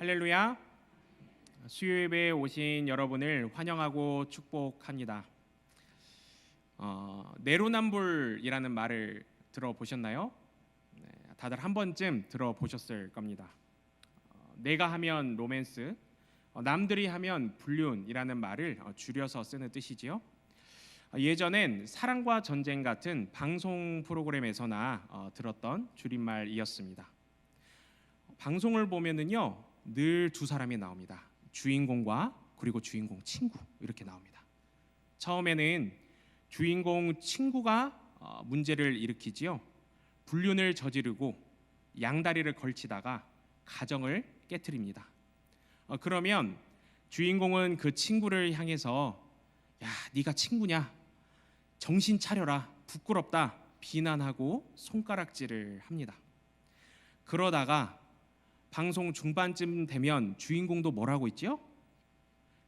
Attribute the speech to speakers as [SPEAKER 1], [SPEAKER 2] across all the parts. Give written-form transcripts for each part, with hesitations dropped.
[SPEAKER 1] 할렐루야. 수요예배에 오신 여러분을 환영하고 축복합니다. 내로남불이라는 말을 들어보셨나요? 네, 다들 한 번쯤 들어보셨을 겁니다. 내가 하면 로맨스, 남들이 하면 불륜이라는 말을 줄여서 쓰는 뜻이지요. 예전엔 사랑과 전쟁 같은 방송 프로그램에서나 들었던 줄임말이었습니다. 방송을 보면은요 늘 두 사람이 나옵니다. 주인공과 그리고 주인공 친구 이렇게 나옵니다. 처음에는 주인공 친구가 문제를 일으키지요. 불륜을 저지르고 양다리를 걸치다가 가정을 깨트립니다. 그러면 주인공은 그 친구를 향해서 야, 네가 친구냐? 정신 차려라. 부끄럽다. 비난하고 손가락질을 합니다. 그러다가 방송 중반쯤 되면 주인공도 뭐라고 있죠?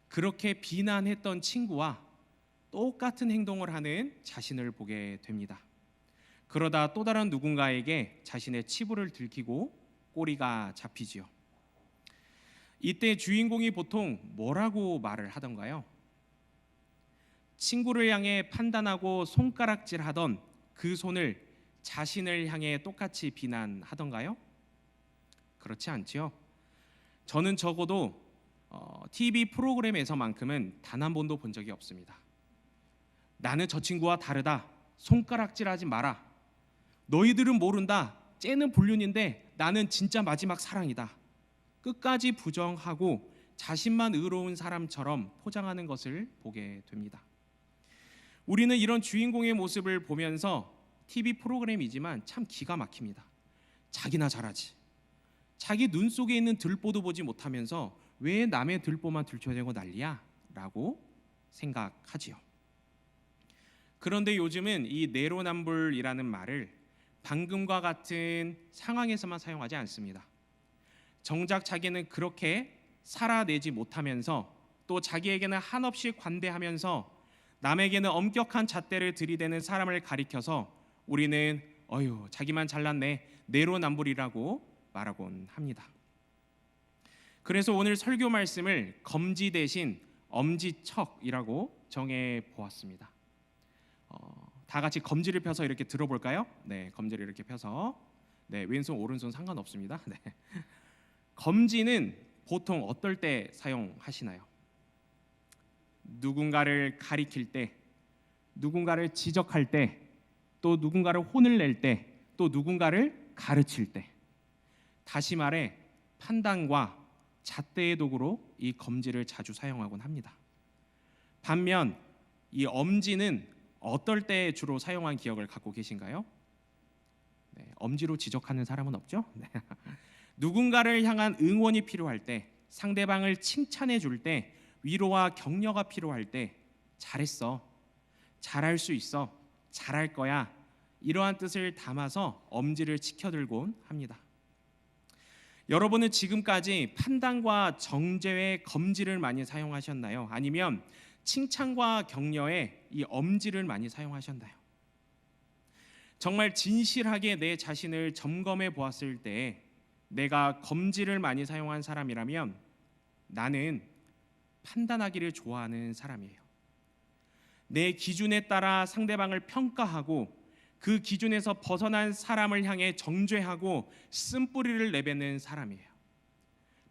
[SPEAKER 1] 그렇게 비난했던 친구와 똑같은 행동을 하는 자신을 보게 됩니다. 그러다 또 다른 누군가에게 자신의 치부를 들키고 꼬리가 잡히지요. 이때 주인공이 보통 뭐라고 말을 하던가요? 친구를 향해 판단하고 손가락질하던 그 손을 자신을 향해 똑같이 비난하던가요? 그렇지 않지요. 저는 적어도 TV 프로그램에서만큼은 단 한 번도 본 적이 없습니다. 나는 저 친구와 다르다. 손가락질하지 마라. 너희들은 모른다. 쟤는 불륜인데 나는 진짜 마지막 사랑이다. 끝까지 부정하고 자신만 의로운 사람처럼 포장하는 것을 보게 됩니다. 우리는 이런 주인공의 모습을 보면서 TV 프로그램이지만 참 기가 막힙니다. 자기나 잘하지. 자기 눈 속에 있는 들보도 보지 못하면서 왜 남의 들보만 들춰대고 난리야? 라고 생각하지요. 그런데 요즘은 이 내로남불이라는 말을 방금과 같은 상황에서만 사용하지 않습니다. 정작 자기는 그렇게 살아내지 못하면서 또 자기에게는 한없이 관대하면서 남에게는 엄격한 잣대를 들이대는 사람을 가리켜서 우리는 어휴 자기만 잘났네 내로남불이라고 말하곤 합니다. 그래서 오늘 설교 말씀을 검지 대신 엄지척이라고 정해 보았습니다. 다 같이 검지를 펴서 이렇게 들어볼까요? 네, 검지를 이렇게 펴서 네, 왼손 오른손 상관없습니다. 네. 검지는 보통 어떨 때 사용하시나요? 누군가를 가리킬 때, 누군가를 지적할 때, 또 누군가를 혼을 낼 때, 또 누군가를 가르칠 때. 다시 말해 판단과 잣대의 도구로 이 검지를 자주 사용하곤 합니다. 반면 이 엄지는 어떨 때 주로 사용한 기억을 갖고 계신가요? 네, 엄지로 지적하는 사람은 없죠? 네. 누군가를 향한 응원이 필요할 때, 상대방을 칭찬해 줄 때, 위로와 격려가 필요할 때 잘했어, 잘할 수 있어, 잘할 거야 이러한 뜻을 담아서 엄지를 치켜들곤 합니다. 여러분은 지금까지 판단과 정죄의 검지를 많이 사용하셨나요? 아니면 칭찬과 격려에 이 엄지를 많이 사용하셨나요? 정말 진실하게 내 자신을 점검해 보았을 때 내가 검지를 많이 사용한 사람이라면 나는 판단하기를 좋아하는 사람이에요. 내 기준에 따라 상대방을 평가하고 그 기준에서 벗어난 사람을 향해 정죄하고 쓴뿌리를 내뱉는 사람이에요.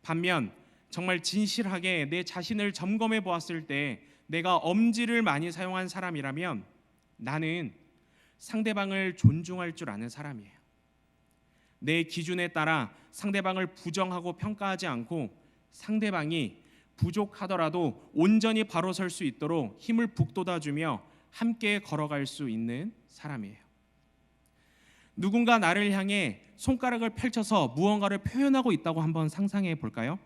[SPEAKER 1] 반면 정말 진실하게 내 자신을 점검해 보았을 때 내가 엄지를 많이 사용한 사람이라면 나는 상대방을 존중할 줄 아는 사람이에요. 내 기준에 따라 상대방을 부정하고 평가하지 않고 상대방이 부족하더라도 온전히 바로 설 수 있도록 힘을 북돋아주며 함께 걸어갈 수 있는 사람이에요. 누군가 나를 향해 손가락을 펼쳐서 무언가를 표현하고 있다고 한번 상상해 볼까요?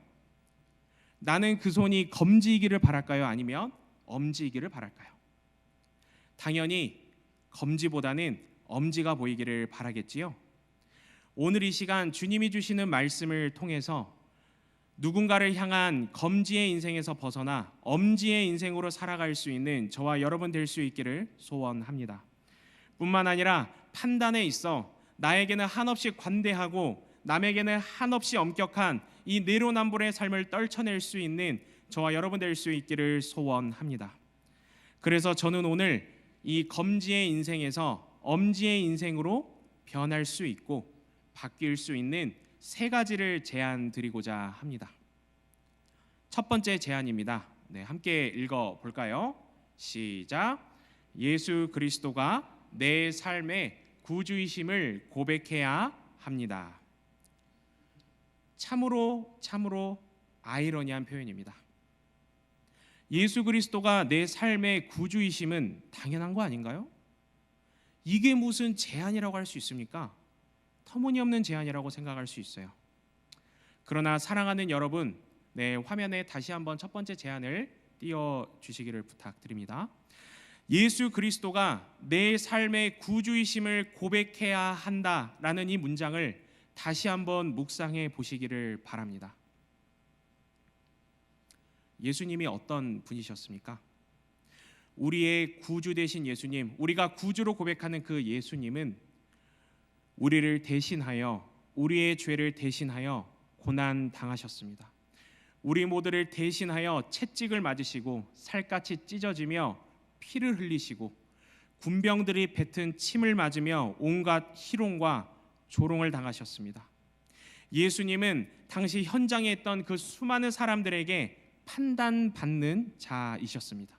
[SPEAKER 1] 나는 그 손이 검지이기를 바랄까요? 아니면 엄지이기를 바랄까요? 당연히 검지보다는 엄지가 보이기를 바라겠지요. 오늘 이 시간 주님이 주시는 말씀을 통해서 누군가를 향한 검지의 인생에서 벗어나 엄지의 인생으로 살아갈 수 있는 저와 여러분 될 수 있기를 소원합니다. 뿐만 아니라 판단에 있어 나에게는 한없이 관대하고 남에게는 한없이 엄격한 이 내로남불의 삶을 떨쳐낼 수 있는 저와 여러분 될 수 있기를 소원합니다. 그래서 저는 오늘 이 검지의 인생에서 엄지의 인생으로 변할 수 있고 바뀔 수 있는 세 가지를 제안 드리고자 합니다. 첫 번째 제안입니다. 함께 읽어 볼까요? 시작. 예수 그리스도가 내 삶의 구주이심을 고백해야 합니다. 참으로 아이러니한 표현입니다. 예수 그리스도가 내 삶의 구주이심은 당연한 거 아닌가요? 이게 무슨 제안이라고 할 수 있습니까? 터무니없는 제안이라고 생각할 수 있어요. 그러나 사랑하는 여러분, 화면에 다시 한번 첫 번째 제안을 띄워주시기를 부탁드립니다. 예수 그리스도가 내 삶의 구주이심을 고백해야 한다라는 이 문장을 다시 한번 묵상해 보시기를 바랍니다. 예수님이 어떤 분이셨습니까? 우리의 구주 되신 예수님, 우리가 구주로 고백하는 그 예수님은 우리를 대신하여, 우리의 죄를 대신하여 고난 당하셨습니다. 우리 모두를 대신하여 채찍을 맞으시고 살갗이 찢어지며 피를 흘리시고 군병들이 뱉은 침을 맞으며 온갖 희롱과 조롱을 당하셨습니다. 예수님은 당시 현장에 있던 그 수많은 사람들에게 판단받는 자이셨습니다.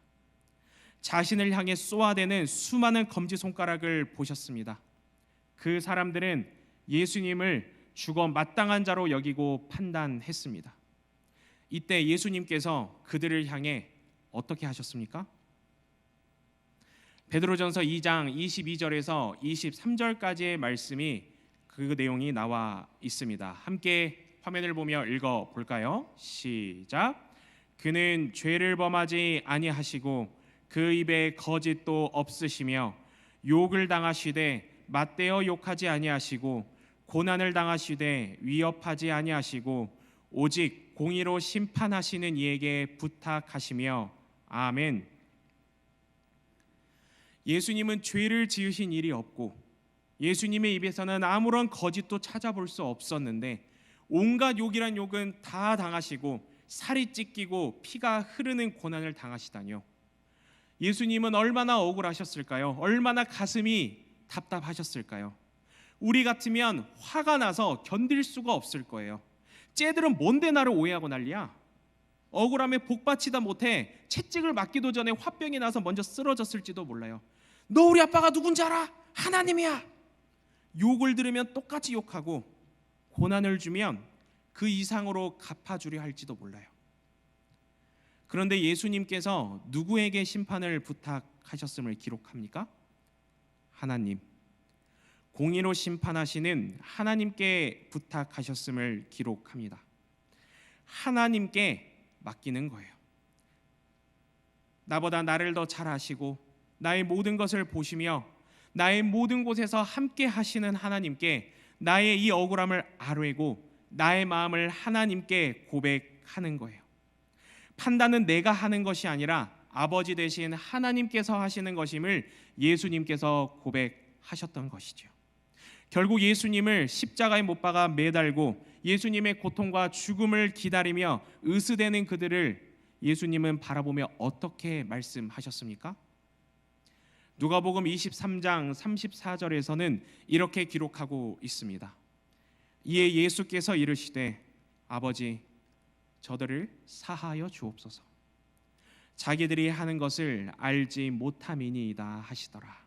[SPEAKER 1] 자신을 향해 쏘아대는 수많은 검지손가락을 보셨습니다. 그 사람들은 예수님을 죽어 마땅한 자로 여기고 판단했습니다. 이때 예수님께서 그들을 향해 어떻게 하셨습니까? 베드로전서 2장 22절에서 23절까지의 말씀이 그 내용이 나와 있습니다. 함께 화면을 보며 읽어 볼까요? 시작. 그는 죄를 범하지 아니하시고 그 입에 거짓도 없으시며 욕을 당하시되 맞대어 욕하지 아니하시고 고난을 당하시되 위협하지 아니하시고 오직 공의로 심판하시는 이에게 부탁하시며 아멘. 예수님은 죄를 지으신 일이 없고 예수님의 입에서는 아무런 거짓도 찾아볼 수 없었는데 온갖 욕이란 욕은 다 당하시고 살이 찢기고 피가 흐르는 고난을 당하시다니요. 예수님은 얼마나 억울하셨을까요? 얼마나 가슴이 답답하셨을까요? 우리 같으면 화가 나서 견딜 수가 없을 거예요. 쟤들은 뭔데 나를 오해하고 난리야? 억울함에 복받치다 못해 채찍을 맞기도 전에 화병이 나서 먼저 쓰러졌을지도 몰라요. 너 우리 아빠가 누군지 알아? 하나님이야. 욕을 들으면 똑같이 욕하고 고난을 주면 그 이상으로 갚아주려 할지도 몰라요. 그런데 예수님께서 누구에게 심판을 부탁하셨음을 기록합니까? 하나님, 공의로 심판하시는 하나님께 부탁하셨음을 기록합니다. 하나님께 맡기는 거예요. 나보다 나를 더 잘 아시고 나의 모든 것을 보시며 나의 모든 곳에서 함께 하시는 하나님께 나의 이 억울함을 아뢰고 나의 마음을 하나님께 고백하는 거예요. 판단은 내가 하는 것이 아니라 아버지 되신 하나님께서 하시는 것임을 예수님께서 고백하셨던 것이죠. 결국 예수님을 십자가에 못 박아 매달고 예수님의 고통과 죽음을 기다리며 으스대는 그들을 예수님은 바라보며 어떻게 말씀하셨습니까? 누가복음 23장 34절에서는 이렇게 기록하고 있습니다. 이에 예수께서 이르시되 아버지 저들을 사하여 주옵소서. 자기들이 하는 것을 알지 못함이니이다 하시더라.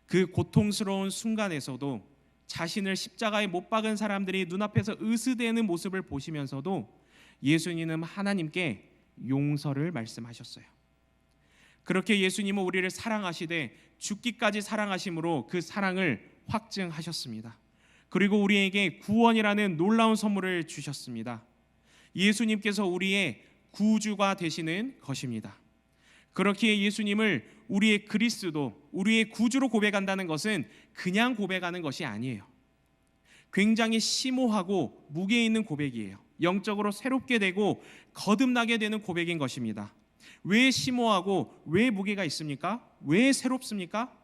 [SPEAKER 1] 그 고통스러운 순간에서도 자신을 십자가에 못 박은 사람들이 눈앞에서 으스대는 모습을 보시면서도 예수님은 하나님께 용서를 말씀하셨어요. 그렇게 예수님은 우리를 사랑하시되 죽기까지 사랑하심으로 그 사랑을 확증하셨습니다. 그리고 우리에게 구원이라는 놀라운 선물을 주셨습니다. 예수님께서 우리의 구주가 되시는 것입니다. 그렇기에 예수님을 우리의 그리스도, 우리의 구주로 고백한다는 것은 그냥 고백하는 것이 아니에요. 굉장히 심오하고 무게 있는 고백이에요. 영적으로 새롭게 되고 거듭나게 되는 고백인 것입니다. 왜 심오하고 왜 무게가 있습니까? 왜 새롭습니까?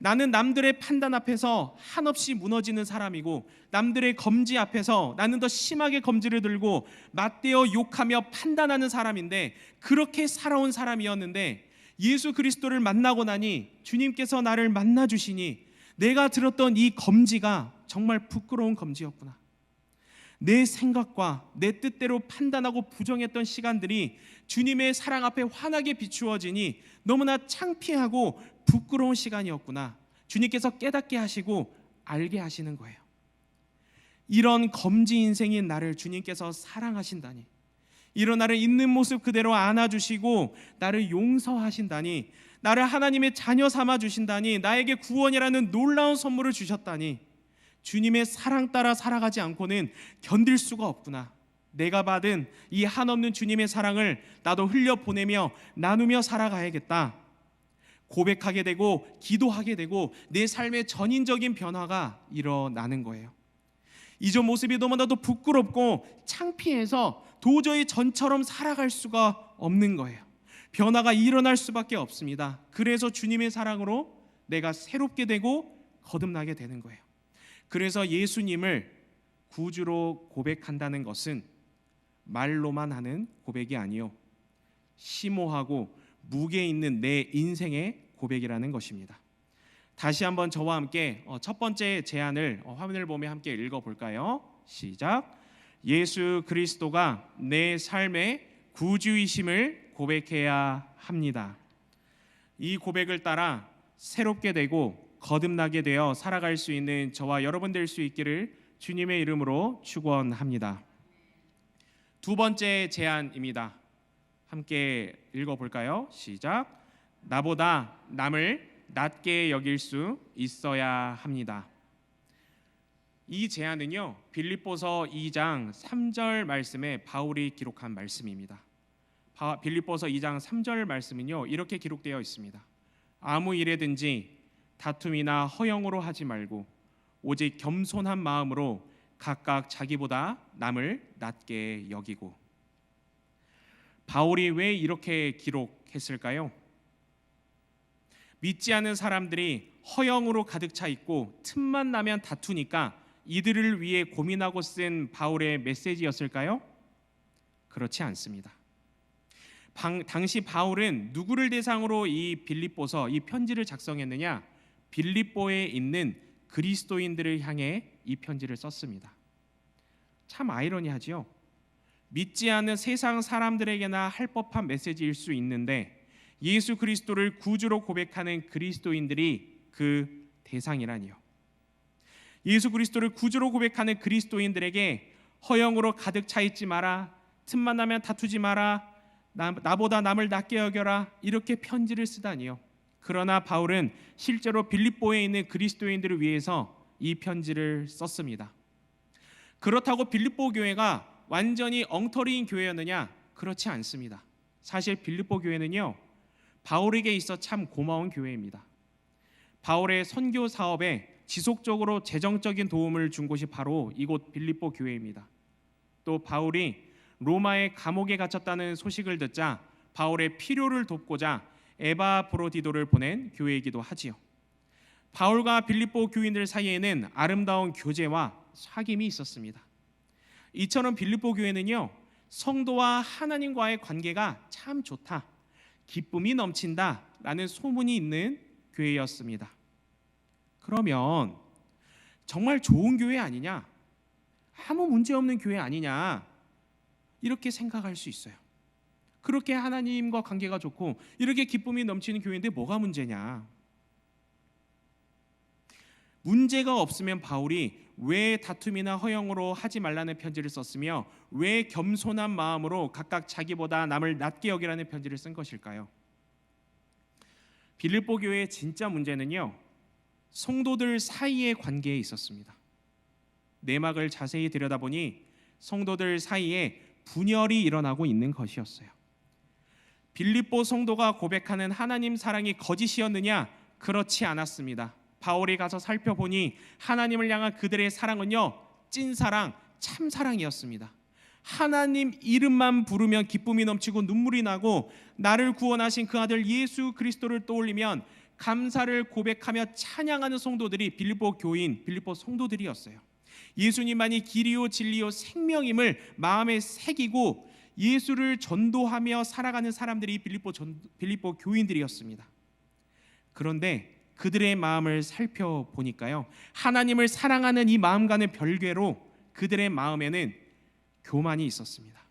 [SPEAKER 1] 나는 남들의 판단 앞에서 한없이 무너지는 사람이고, 남들의 검지 앞에서 나는 더 심하게 검지를 들고 맞대어 욕하며 판단하는 사람인데, 그렇게 살아온 사람이었는데 예수 그리스도를 만나고 나니 주님께서 나를 만나 주시니 내가 들었던 이 검지가 정말 부끄러운 검지였구나. 내 생각과 내 뜻대로 판단하고 부정했던 시간들이 주님의 사랑 앞에 환하게 비추어지니 너무나 창피하고 부끄러운 시간이었구나. 주님께서 깨닫게 하시고 알게 하시는 거예요. 이런 검지 인생인 나를 주님께서 사랑하신다니, 이런 나를 있는 모습 그대로 안아주시고 나를 용서하신다니, 나를 하나님의 자녀 삼아 주신다니, 나에게 구원이라는 놀라운 선물을 주셨다니, 주님의 사랑 따라 살아가지 않고는 견딜 수가 없구나. 내가 받은 이 한없는 주님의 사랑을 나도 흘려보내며 나누며 살아가야겠다. 고백하게 되고 기도하게 되고 내 삶의 전인적인 변화가 일어나는 거예요. 이전 모습이 너무나도 부끄럽고 창피해서 도저히 전처럼 살아갈 수가 없는 거예요. 변화가 일어날 수밖에 없습니다. 그래서 주님의 사랑으로 내가 새롭게 되고 거듭나게 되는 거예요. 그래서 예수님을 구주로 고백한다는 것은 말로만 하는 고백이 아니요, 심오하고 무게 있는 내 인생의 고백이라는 것입니다. 다시 한번 저와 함께 첫 번째 제안을 화면을 보며 함께 읽어볼까요? 시작. 예수 그리스도가 내 삶의 구주이심을 고백해야 합니다. 이 고백을 따라 새롭게 되고 거듭나게 되어 살아갈 수 있는 저와 여러분 될 수 있기를 주님의 이름으로 축원합니다. 두 번째 제안입니다. 함께 읽어볼까요? 시작. 나보다 남을 낮게 여길 수 있어야 합니다. 이 제안은요, 빌립보서 2장 3절 말씀에 바울이 기록한 말씀입니다. 빌립보서 2장 3절 말씀은요, 이렇게 기록되어 있습니다. 아무 일에든지 다툼이나 허영으로 하지 말고 오직 겸손한 마음으로 각각 자기보다 남을 낮게 여기고. 바울이 왜 이렇게 기록했을까요? 믿지 않은 사람들이 허영으로 가득 차 있고 틈만 나면 다투니까 이들을 위해 고민하고 쓴 바울의 메시지였을까요? 그렇지 않습니다. 당시 바울은 누구를 대상으로 이 빌립보서, 이 편지를 작성했느냐? 빌립보에 있는 그리스도인들을 향해 이 편지를 썼습니다. 참 아이러니하지요. 믿지 않는 세상 사람들에게나 할 법한 메시지일 수 있는데 예수 그리스도를 구주로 고백하는 그리스도인들이 그 대상이라니요. 예수 그리스도를 구주로 고백하는 그리스도인들에게 허영으로 가득 차 있지 마라, 틈만 나면 다투지 마라, 나보다 남을 낮게 여겨라, 이렇게 편지를 쓰다니요. 그러나 바울은 실제로 빌립보에 있는 그리스도인들을 위해서 이 편지를 썼습니다. 그렇다고 빌립보 교회가 완전히 엉터리인 교회였느냐? 그렇지 않습니다. 사실 빌립보 교회는요, 바울에게 있어 참 고마운 교회입니다. 바울의 선교 사업에 지속적으로 재정적인 도움을 준 곳이 바로 이곳 빌립보 교회입니다. 또 바울이 로마의 감옥에 갇혔다는 소식을 듣자 바울의 필요를 돕고자 에바브로디도를 보낸 교회이기도 하지요. 바울과 빌립보 교인들 사이에는 아름다운 교제와 사귐이 있었습니다. 이처럼 빌립보 교회는요, 성도와 하나님과의 관계가 참 좋다, 기쁨이 넘친다라는 소문이 있는 교회였습니다. 그러면 정말 좋은 교회 아니냐? 아무 문제 없는 교회 아니냐? 이렇게 생각할 수 있어요. 그렇게 하나님과 관계가 좋고 이렇게 기쁨이 넘치는 교회인데 뭐가 문제냐? 문제가 없으면 바울이 왜 다툼이나 허영으로 하지 말라는 편지를 썼으며 왜 겸손한 마음으로 각각 자기보다 남을 낮게 여기라는 편지를 쓴 것일까요? 빌립보 교회의 진짜 문제는요, 성도들 사이의 관계에 있었습니다. 내막을 자세히 들여다보니 성도들 사이에 분열이 일어나고 있는 것이었어요. 빌립보 성도가 고백하는 하나님 사랑이 거짓이었느냐? 그렇지 않았습니다. 바울이 가서 살펴보니 하나님을 향한 그들의 사랑은요, 찐사랑, 참사랑이었습니다. 하나님 이름만 부르면 기쁨이 넘치고 눈물이 나고 나를 구원하신 그 아들 예수 그리스도를 떠올리면 감사를 고백하며 찬양하는 성도들이 빌립보 교인, 빌립보 성도들이었어요. 예수님만이 길이요 진리요 생명임을 마음에 새기고 예수를 전도하며 살아가는 사람들이 빌립보 교인들이었습니다. 그런데 그들의 마음을 살펴보니까요, 하나님을 사랑하는 이 마음과는 별개로 그들의 마음에는 교만이 있었습니다.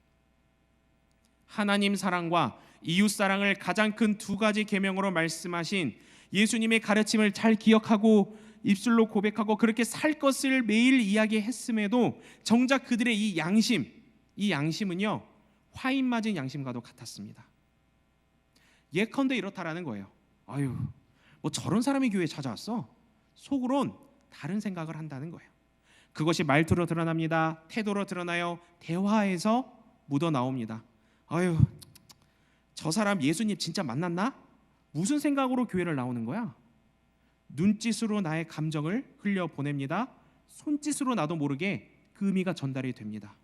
[SPEAKER 1] 하나님 사랑과 이웃 사랑을 가장 큰 두 가지 계명으로 말씀하신 예수님의 가르침을 잘 기억하고 입술로 고백하고 그렇게 살 것을 매일 이야기했음에도 정작 그들의 이 양심은요, 화인 맞은 양심과도 같았습니다. 예컨대 이렇다라는 거예요. 아유, 뭐 저런 사람이 교회에 찾아왔어? 속으론 다른 생각을 한다는 거예요. 그것이 말투로 드러납니다. 태도로 드러나요. 대화에서 묻어나옵니다. 아유, 저 사람 예수님 진짜 만났나? 무슨 생각으로 교회를 나오는 거야? 눈짓으로 나의 감정을 흘려보냅니다. 손짓으로 나도 모르게 그 의미가 전달이 됩니다.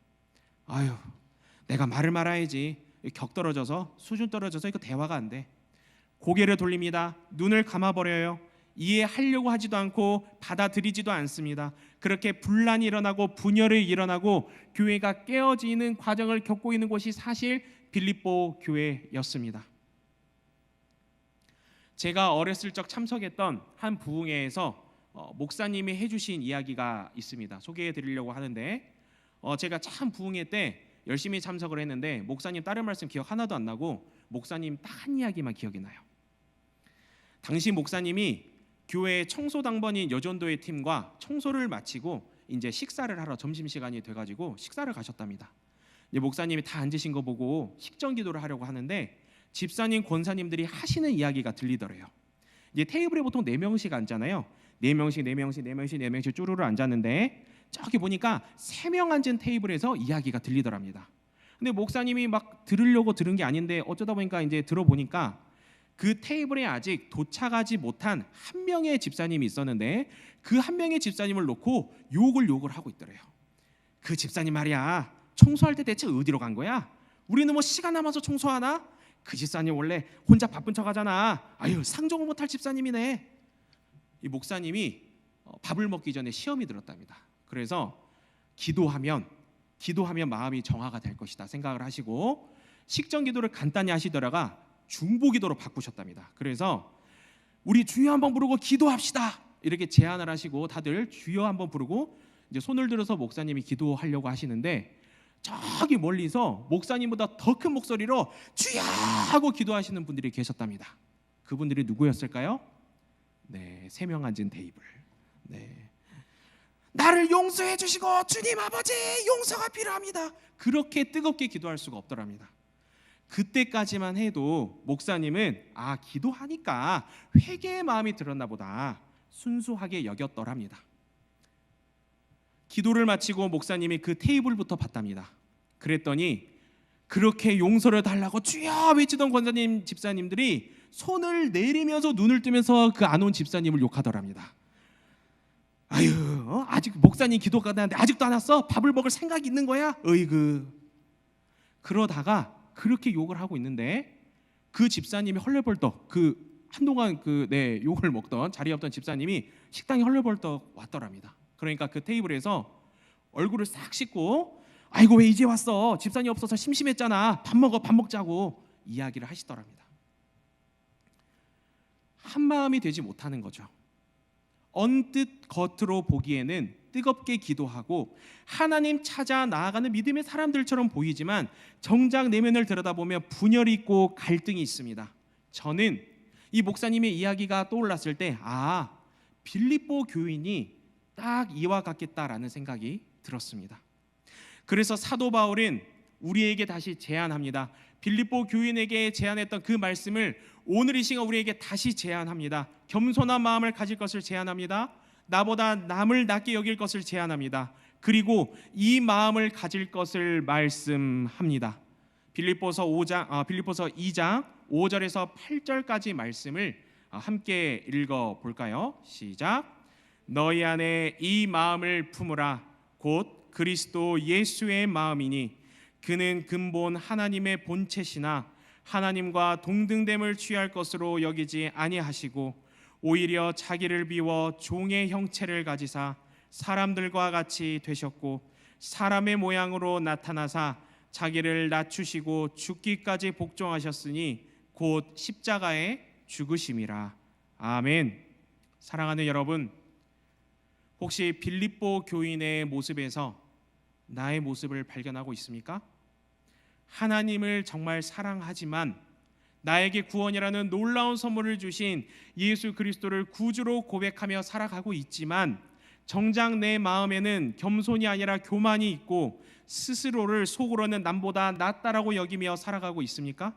[SPEAKER 1] 아유, 내가 말을 말아야지. 격 떨어져서, 수준 떨어져서 이거 대화가 안 돼. 고개를 돌립니다. 눈을 감아버려요. 이해하려고 하지도 않고 받아들이지도 않습니다. 그렇게 분란이 일어나고 분열이 일어나고 교회가 깨어지는 과정을 겪고 있는 곳이 사실 빌립보 교회였습니다. 제가 어렸을 적 참석했던 한 부흥회에서 목사님이 해주신 이야기가 있습니다. 소개해 드리려고 하는데, 제가 참 부흥회 때 열심히 참석을 했는데 목사님 다른 말씀 기억 하나도 안 나고 목사님 딱 한 이야기만 기억이 나요. 당시 목사님이 교회 청소당번인 여전도의 팀과 청소를 마치고 이제 식사를 하러 점심시간이 돼가지고 식사를 가셨답니다. 이제 목사님이 다 앉으신 거 보고 식전기도를 하려고 하는데 집사님, 권사님들이 하시는 이야기가 들리더래요. 이제 테이블에 보통 4명씩 앉잖아요. 4명씩 쭈루루 앉았는데 저기 보니까 3명 앉은 테이블에서 이야기가 들리더랍니다. 근데 목사님이 막 들으려고 들은 게 아닌데 어쩌다 보니까 이제 들어보니까 그 테이블에 아직 도착하지 못한 한 명의 집사님이 있었는데 그 한 명의 집사님을 놓고 욕을 하고 있더래요. 그 집사님 말이야, 청소할 때 대체 어디로 간 거야? 우리는 뭐 시간 남아서 청소하나? 그 집사님 원래 혼자 바쁜 척 하잖아. 아유, 상종을 못할 집사님이네. 이 목사님이 밥을 먹기 전에 시험이 들었답니다. 그래서 기도하면 마음이 정화가 될 것이다 생각을 하시고 식전 기도를 간단히 하시더라가 중보 기도로 바꾸셨답니다. 그래서 우리 주여 한번 부르고 기도합시다 이렇게 제안을 하시고 다들 주여 한번 부르고 이제 손을 들어서 목사님이 기도하려고 하시는데 저기 멀리서 목사님보다 더 큰 목소리로 주여 하고 기도하시는 분들이 계셨답니다. 그분들이 누구였을까요? 네, 3명 앉은 테이블. 네. 나를 용서해 주시고 주님 아버지 용서가 필요합니다. 그렇게 뜨겁게 기도할 수가 없더랍니다. 그때까지만 해도 목사님은 기도하니까 회개의 마음이 들었나 보다 순수하게 여겼더랍니다. 기도를 마치고 목사님이 그 테이블부터 봤답니다. 그랬더니 그렇게 용서를 달라고 주여 외치던 권사님 집사님들이 손을 내리면서 눈을 뜨면서 그 안 온 집사님을 욕하더랍니다. 아유, 아직 목사님 기도가 나는데 아직도 안 왔어? 밥을 먹을 생각이 있는 거야? 어이구. 그러다가 그렇게 욕을 하고 있는데 그 집사님이 헐레벌떡 한동안 욕을 먹던 자리에 없던 집사님이 식당에 헐레벌떡 왔더랍니다. 그러니까 그 테이블에서 얼굴을 싹 씻고 아이고 왜 이제 왔어? 집사님 없어서 심심했잖아. 밥 먹자고 이야기를 하시더랍니다. 한 마음이 되지 못하는 거죠. 언뜻 겉으로 보기에는 뜨겁게 기도하고 하나님 찾아 나아가는 믿음의 사람들처럼 보이지만 정작 내면을 들여다보면 분열이 있고 갈등이 있습니다. 저는 이 목사님의 이야기가 떠올랐을 때 빌립보 교인이 딱 이와 같겠다라는 생각이 들었습니다. 그래서 사도 바울은 우리에게 다시 제안합니다. 빌립보 교인에게 제안했던 그 말씀을 오늘 이 시간 우리에게 다시 제안합니다. 겸손한 마음을 가질 것을 제안합니다. 나보다 남을 낮게 여길 것을 제안합니다. 그리고 이 마음을 가질 것을 말씀합니다. 빌립보서 2장 5절에서 8절까지 말씀을 함께 읽어볼까요? 시작. 너희 안에 이 마음을 품으라. 곧 그리스도 예수의 마음이니 그는 근본 하나님의 본체시나 하나님과 동등됨을 취할 것으로 여기지 아니하시고 오히려 자기를 비워 종의 형체를 가지사 사람들과 같이 되셨고 사람의 모양으로 나타나사 자기를 낮추시고 죽기까지 복종하셨으니 곧 십자가에 죽으심이라. 아멘. 사랑하는 여러분, 혹시 빌립보 교인의 모습에서 나의 모습을 발견하고 있습니까? 하나님을 정말 사랑하지만 나에게 구원이라는 놀라운 선물을 주신 예수 그리스도를 구주로 고백하며 살아가고 있지만 정작 내 마음에는 겸손이 아니라 교만이 있고 스스로를 속으로는 남보다 낫다라고 여기며 살아가고 있습니까?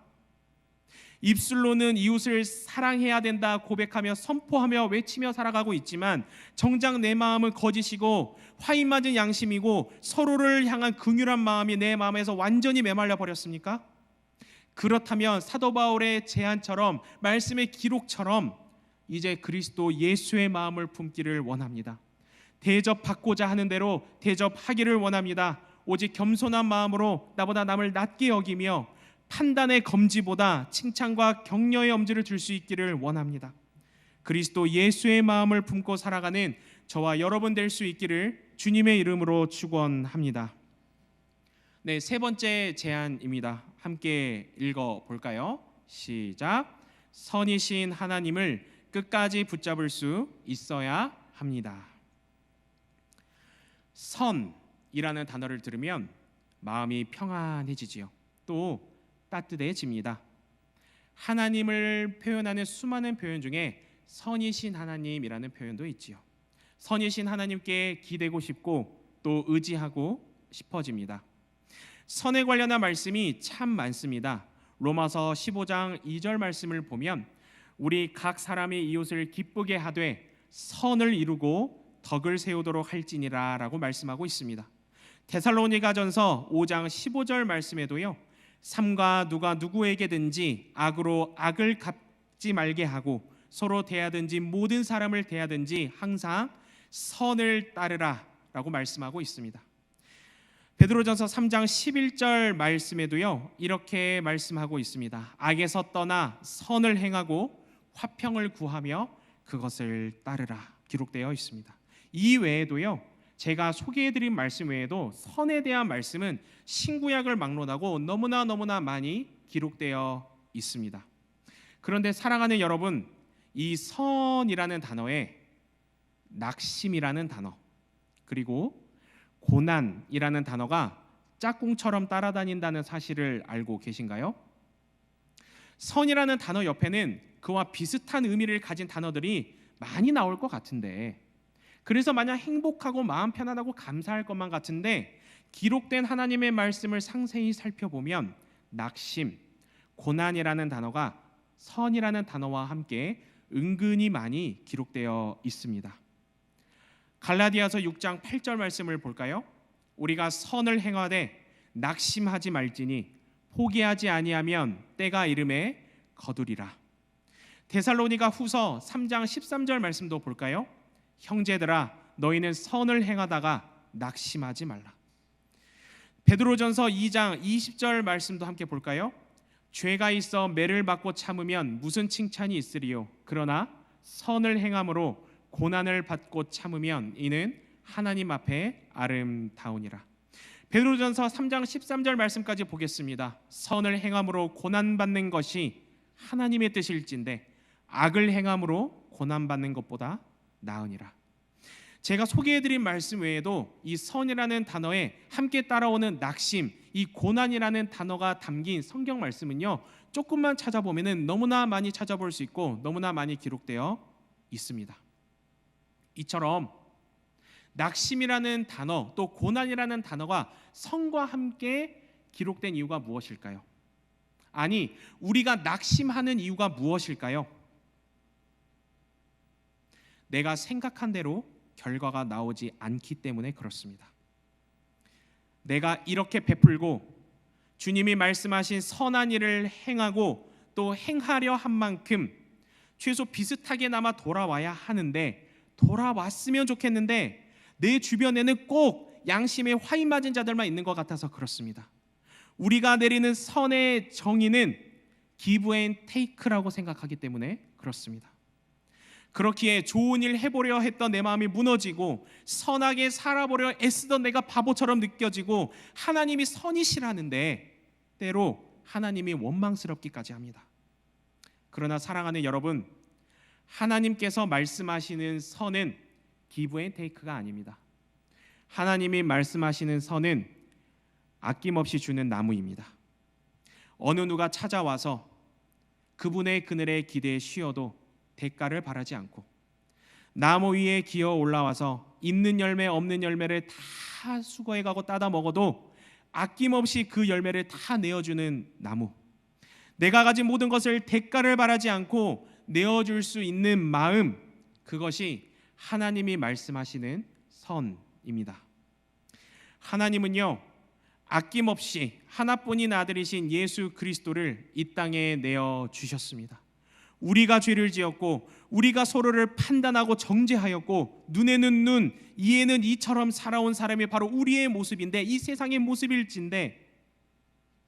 [SPEAKER 1] 입술로는 이웃을 사랑해야 된다 고백하며 선포하며 외치며 살아가고 있지만 정작 내 마음은 거짓이고 화인 맞은 양심이고 서로를 향한 긍휼한 마음이 내 마음에서 완전히 메말라 버렸습니까? 그렇다면 사도 바울의 제안처럼 말씀의 기록처럼 이제 그리스도 예수의 마음을 품기를 원합니다. 대접받고자 하는 대로 대접하기를 원합니다. 오직 겸손한 마음으로 나보다 남을 낮게 여기며 판단의 검지보다 칭찬과 격려의 엄지를 줄 수 있기를 원합니다. 그리스도 예수의 마음을 품고 살아가는 저와 여러분 될 수 있기를 주님의 이름으로 축원합니다. 네, 세 번째 제안입니다. 함께 읽어 볼까요? 시작. 선이신 하나님을 끝까지 붙잡을 수 있어야 합니다. 선이라는 단어를 들으면 마음이 평안해지지요. 또 따뜻해집니다. 하나님을 표현하는 수많은 표현 중에 선이신 하나님이라는 표현도 있지요. 선이신 하나님께 기대고 싶고 또 의지하고 싶어집니다. 선에 관련한 말씀이 참 많습니다. 로마서 15장 2절 말씀을 보면 우리 각 사람이 이웃을 기쁘게 하되 선을 이루고 덕을 세우도록 할지니라 라고 말씀하고 있습니다. 데살로니가전서 5장 15절 말씀에도요, 삼가 누가 누구에게든지 악으로 악을 갚지 말게 하고 서로 대하든지 모든 사람을 대하든지 항상 선을 따르라 라고 말씀하고 있습니다. 베드로전서 3장 11절 말씀에도요 이렇게 말씀하고 있습니다. 악에서 떠나 선을 행하고 화평을 구하며 그것을 따르라 기록되어 있습니다. 이 외에도요 제가 소개해드린 말씀 외에도 선에 대한 말씀은 신구약을 막론하고 너무나 많이 기록되어 있습니다. 그런데 사랑하는 여러분, 이 선이라는 단어에 낙심이라는 단어 그리고 고난이라는 단어가 짝꿍처럼 따라다닌다는 사실을 알고 계신가요? 선이라는 단어 옆에는 그와 비슷한 의미를 가진 단어들이 많이 나올 것 같은데, 그래서 마냥 행복하고 마음 편안하고 감사할 것만 같은데 기록된 하나님의 말씀을 상세히 살펴보면 낙심, 고난이라는 단어가 선이라는 단어와 함께 은근히 많이 기록되어 있습니다. 갈라디아서 6장 8절 말씀을 볼까요? 우리가 선을 행하되 낙심하지 말지니 포기하지 아니하면 때가 이름에 거두리라. 데살로니가 후서 3장 13절 말씀도 볼까요? 형제들아 너희는 선을 행하다가 낙심하지 말라. 베드로전서 2장 20절 말씀도 함께 볼까요? 죄가 있어 매를 받고 참으면 무슨 칭찬이 있으리요? 그러나 선을 행함으로 고난을 받고 참으면 이는 하나님 앞에 아름다우니라. 베드로전서 3장 13절 말씀까지 보겠습니다. 선을 행함으로 고난받는 것이 하나님의 뜻일진데 악을 행함으로 고난받는 것보다 나으니라. 제가 소개해드린 말씀 외에도 이 선이라는 단어에 함께 따라오는 낙심, 이 고난이라는 단어가 담긴 성경 말씀은요 조금만 찾아보면 너무나 많이 찾아볼 수 있고 너무나 많이 기록되어 있습니다. 이처럼 낙심이라는 단어 또 고난이라는 단어가 선과 함께 기록된 이유가 무엇일까요? 아니, 우리가 낙심하는 이유가 무엇일까요? 내가 생각한 대로 결과가 나오지 않기 때문에 그렇습니다. 내가 이렇게 베풀고 주님이 말씀하신 선한 일을 행하고 또 행하려 한 만큼 최소 비슷하게나마 돌아와야 하는데, 돌아왔으면 좋겠는데 내 주변에는 꼭 양심에 화인 맞은 자들만 있는 것 같아서 그렇습니다. 우리가 내리는 선의 정의는 give and take라고 생각하기 때문에 그렇습니다. 그렇기에 좋은 일 해보려 했던 내 마음이 무너지고 선하게 살아보려 애쓰던 내가 바보처럼 느껴지고 하나님이 선이시라는데 때로 하나님이 원망스럽기까지 합니다. 그러나 사랑하는 여러분, 하나님께서 말씀하시는 선은 기브 앤 테이크가 아닙니다. 하나님이 말씀하시는 선은 아낌없이 주는 나무입니다. 어느 누가 찾아와서 그분의 그늘에 기대에 쉬어도 대가를 바라지 않고 나무 위에 기어 올라와서 있는 열매 없는 열매를 다 수거해가고 따다 먹어도 아낌없이 그 열매를 다 내어주는 나무, 내가 가진 모든 것을 대가를 바라지 않고 내어줄 수 있는 마음, 그것이 하나님이 말씀하시는 선입니다. 하나님은요, 아낌없이 하나뿐인 아들이신 예수 그리스도를 이 땅에 내어주셨습니다. 우리가 죄를 지었고 우리가 서로를 판단하고 정죄하였고 눈에는 눈, 이에는 이처럼 살아온 사람이 바로 우리의 모습인데, 이 세상의 모습일진데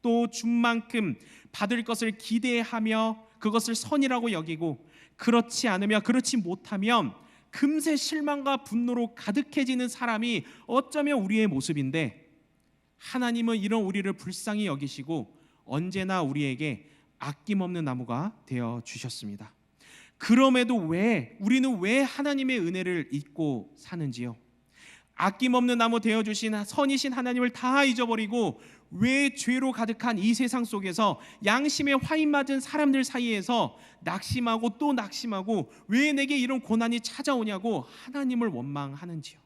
[SPEAKER 1] 또 준 만큼 받을 것을 기대하며 그것을 선이라고 여기고, 그렇지 않으며 그렇지 못하면 금세 실망과 분노로 가득해지는 사람이 어쩌면 우리의 모습인데, 하나님은 이런 우리를 불쌍히 여기시고 언제나 우리에게 아낌없는 나무가 되어 주셨습니다. 그럼에도 우리는 왜 하나님의 은혜를 잊고 사는지요? 아낌없는 나무 되어 주신 선이신 하나님을 다 잊어버리고 왜 죄로 가득한 이 세상 속에서 양심에 화인 맞은 사람들 사이에서 낙심하고 또 낙심하고 왜 내게 이런 고난이 찾아오냐고 하나님을 원망하는지요?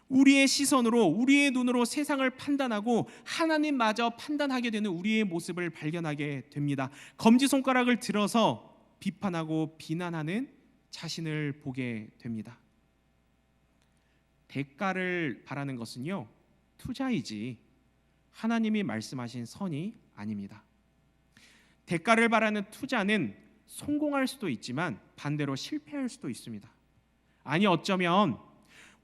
[SPEAKER 1] 우리의 시선으로, 우리의 눈으로 세상을 판단하고 하나님마저 판단하게 되는 우리의 모습을 발견하게 됩니다. 검지손가락을 들어서 비판하고 비난하는 자신을 보게 됩니다. 대가를 바라는 것은요, 투자이지 하나님이 말씀하신 선이 아닙니다. 대가를 바라는 투자는 성공할 수도 있지만 반대로 실패할 수도 있습니다. 아니, 어쩌면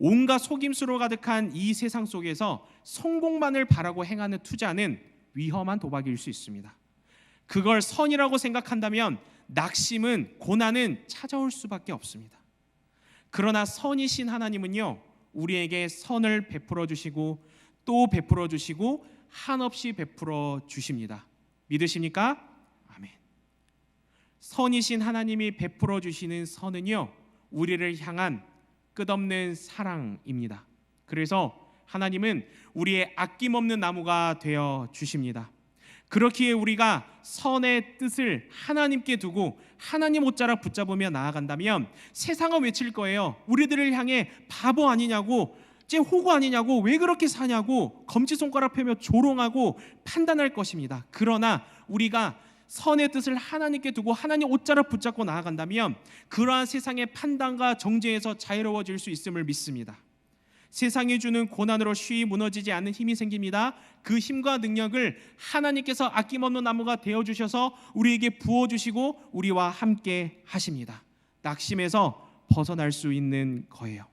[SPEAKER 1] 온갖 속임수로 가득한 이 세상 속에서 성공만을 바라고 행하는 투자는 위험한 도박일 수 있습니다. 그걸 선이라고 생각한다면 낙심은, 고난은 찾아올 수밖에 없습니다. 그러나 선이신 하나님은요, 우리에게 선을 베풀어 주시고 또 베풀어 주시고 한없이 베풀어 주십니다. 믿으십니까? 아멘. 선이신 하나님이 베풀어 주시는 선은요, 우리를 향한 끝없는 사랑입니다. 그래서 하나님은 우리의 아낌없는 나무가 되어 주십니다. 그렇기에 우리가 선의 뜻을 하나님께 두고 하나님 옷자락 붙잡으며 나아간다면 세상은 외칠 거예요. 우리들을 향해 바보 아니냐고, 쟤 호구 아니냐고, 왜 그렇게 사냐고 검지손가락 펴며 조롱하고 판단할 것입니다. 그러나 우리가 선의 뜻을 하나님께 두고 하나님 옷자락 붙잡고 나아간다면 그러한 세상의 판단과 정죄에서 자유로워질 수 있음을 믿습니다. 세상이 주는 고난으로 쉬이 무너지지 않는 힘이 생깁니다. 그 힘과 능력을 하나님께서 아낌없는 나무가 되어주셔서 우리에게 부어주시고 우리와 함께 하십니다. 낙심에서 벗어날 수 있는 거예요.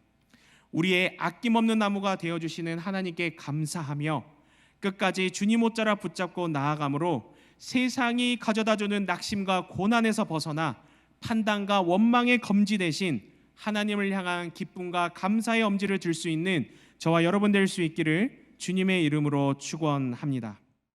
[SPEAKER 1] 우리의 아낌없는 나무가 되어주시는 하나님께 감사하며 끝까지 주님 옷자락 붙잡고 나아감으로 세상이 가져다주는 낙심과 고난에서 벗어나 판단과 원망의 검지 대신 하나님을 향한 기쁨과 감사의 엄지를 들 수 있는 저와 여러분 될 수 있기를 주님의 이름으로 축원합니다.